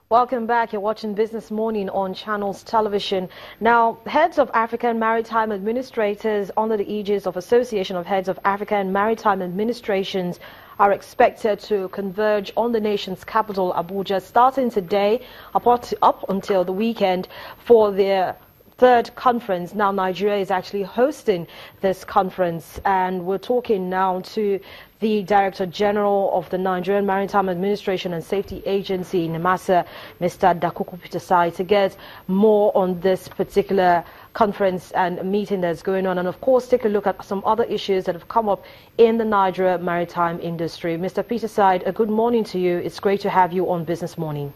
Welcome back. You're watching Business Morning on Channels Television. Now, heads of African Maritime Administrators under the aegis of Association of Heads of African Maritime Administrations are expected to converge on the nation's capital, Abuja, starting today up until the weekend for their third conference. Now, Nigeria is actually hosting this conference, and we're talking now to the Director General of the Nigerian Maritime Administration and Safety Agency, NIMASA, Mr. Dakuku Pitasai, to get more on this particular conference and meeting that's going on, and of course take a look at some other issues that have come up in the Nigeria maritime industry. Mr. Pitasai, a good morning to you. It's great to have you on Business Morning.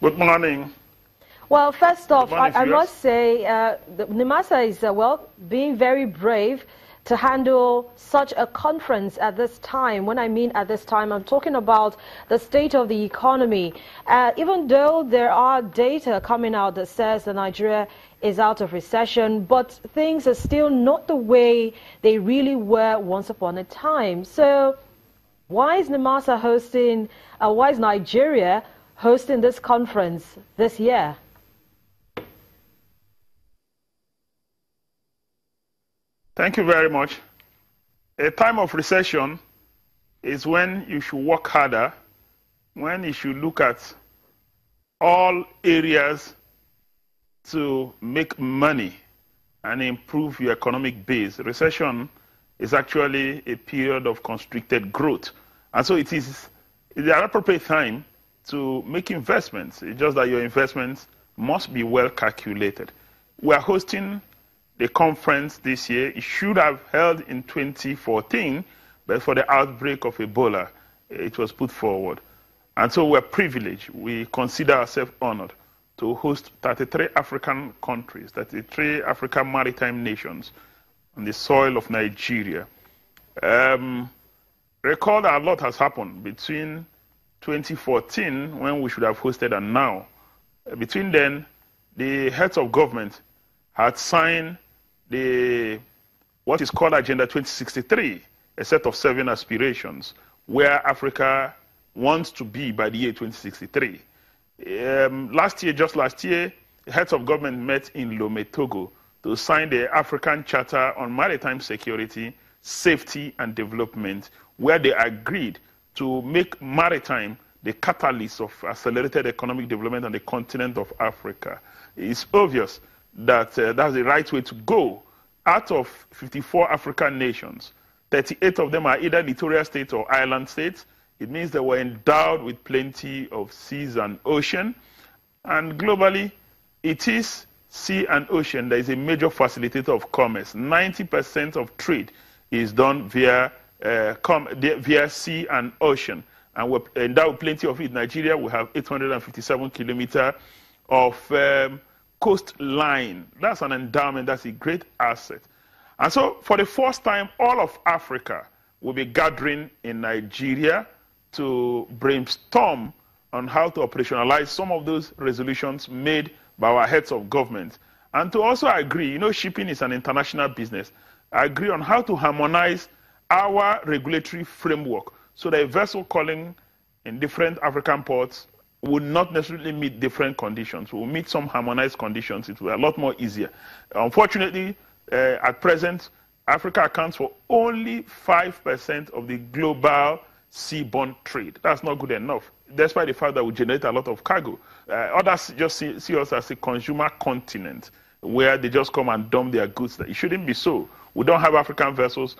Good morning. Well, first off, I must say NIMASA is, being very brave to handle such a conference at this time. When I mean at this time, I'm talking about the state of the economy. Even though there are data coming out that says that Nigeria is out of recession, but things are still not the way they really were once upon a time. So why is NIMASA hosting, why is Nigeria hosting this conference this year? Thank you very much. A time of recession is when you should work harder, when you should look at all areas to make money and improve your economic base. Recession is actually a period of constricted growth. And so it is the appropriate time to make investments. It's just that your investments must be well calculated. We are hosting the conference this year. It should have held in 2014, but for the outbreak of Ebola, it was put forward. And so we're privileged. We consider ourselves honored to host 33 African countries, 33 African maritime nations on the soil of Nigeria. Recall that a lot has happened between 2014, when we should have hosted, and now. Between then, the heads of government had signed what is called Agenda 2063, a set of 7 aspirations, where Africa wants to be by the year 2063. Just last year, the heads of government met in Lome, Togo, to sign the African Charter on Maritime Security, Safety and Development, where they agreed to make maritime the catalyst of accelerated economic development on the continent of Africa. It's obvious that that's the right way to go. Out of 54 African nations, 38 of them are either littoral states or island states. It means they were endowed with plenty of seas and ocean. And globally, it is sea and ocean that is a major facilitator of commerce. 90% of trade is done via sea and ocean, and we're endowed with plenty of it. In Nigeria, we have 857 kilometers of coastline. That's an endowment. That's a great asset. And so, for the first time, all of Africa will be gathering in Nigeria to brainstorm on how to operationalize some of those resolutions made by our heads of government, and to also agree, shipping is an international business, agree on how to harmonize our regulatory framework so that a vessel calling in different African ports would not necessarily meet different conditions. We'll meet some harmonized conditions. It will be a lot more easier. Unfortunately, at present, Africa accounts for only 5% of the global seaborne trade. That's not good enough, despite the fact that we generate a lot of cargo. Others just see us as a consumer continent where they just come and dump their goods. It shouldn't be so. We don't have African vessels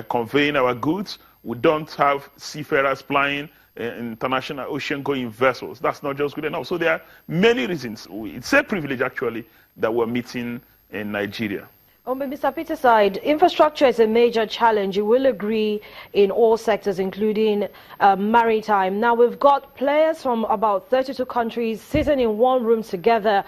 conveying our goods. We don't have seafarers plying international ocean-going vessels. That's not just good enough. So there are many reasons. It's a privilege, actually, that we're meeting in Nigeria. Mr. Pitasai, infrastructure is a major challenge. You will agree in all sectors, including maritime. Now, we've got players from about 32 countries sitting in one room together.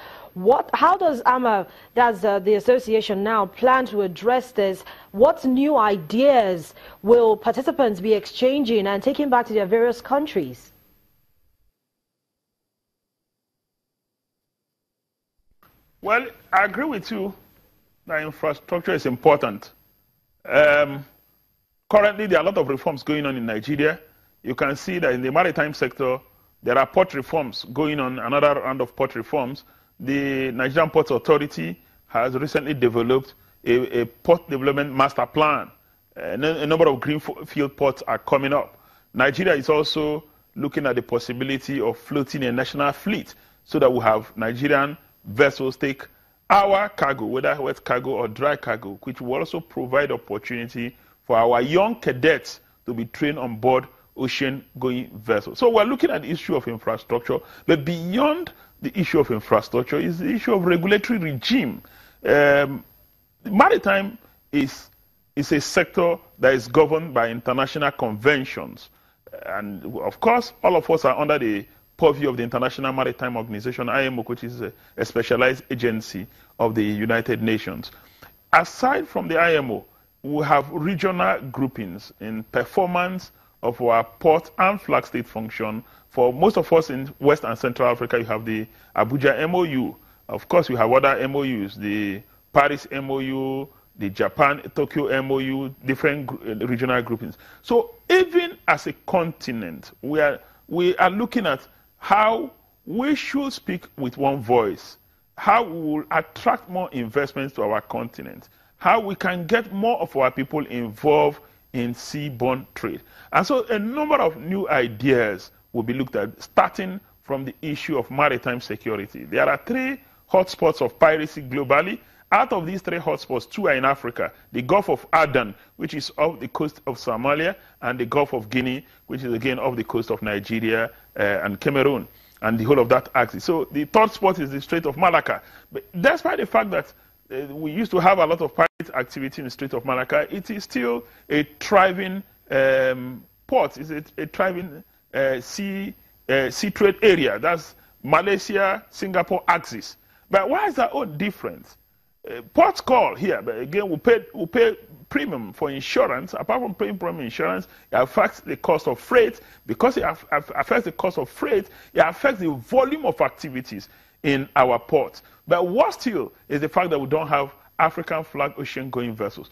How does the association now plan to address this? What new ideas will participants be exchanging and taking back to their various countries? Well, I agree with you that infrastructure is important. Currently, there are a lot of reforms going on in Nigeria. you can see that in the maritime sector, there are port reforms going on, another round of port reforms. The Nigerian Ports Authority has recently developed a port development master plan. A number of greenfield ports are coming up. Nigeria is also looking at the possibility of floating a national fleet so that we have Nigerian vessels take our cargo, whether wet cargo or dry cargo, which will also provide opportunity for our young cadets to be trained on board ocean-going vessels. So we're looking at the issue of infrastructure, but beyond the issue of infrastructure is the issue of regulatory regime. Maritime is a sector that is governed by international conventions. And of course, all of us are under the purview of the International Maritime Organization, IMO, which is a specialized agency of the United Nations. Aside from the IMO, we have regional groupings in performance of our port and flag state function. For most of us in West and Central Africa, you have the Abuja MOU. Of course, we have other MOUs, the Paris MOU, the Japan-Tokyo MOU, different regional groupings. So even as a continent, we are looking at how we should speak with one voice, how we will attract more investments to our continent, how we can get more of our people involved in seaborne trade. And so a number of new ideas will be looked at, starting from the issue of maritime security. There are 3 hotspots of piracy globally. Out of these 3 hotspots, 2 are in Africa. The Gulf of Aden, which is off the coast of Somalia, and the Gulf of Guinea, which is again off the coast of Nigeria and Cameroon, and the whole of that axis. So the 3rd spot is the Strait of Malacca. But despite the fact that we used to have a lot of pirate activity in the Strait of Malacca, it is still a thriving port. It's a thriving sea trade area. That's Malaysia-Singapore axis. But why is that all different? Ports call here, but again, we pay premium for insurance. Apart from paying premium insurance, it affects the cost of freight. Because it affects the cost of freight, it affects the volume of activities in our ports. But what still is the fact that we don't have African flag ocean-going vessels.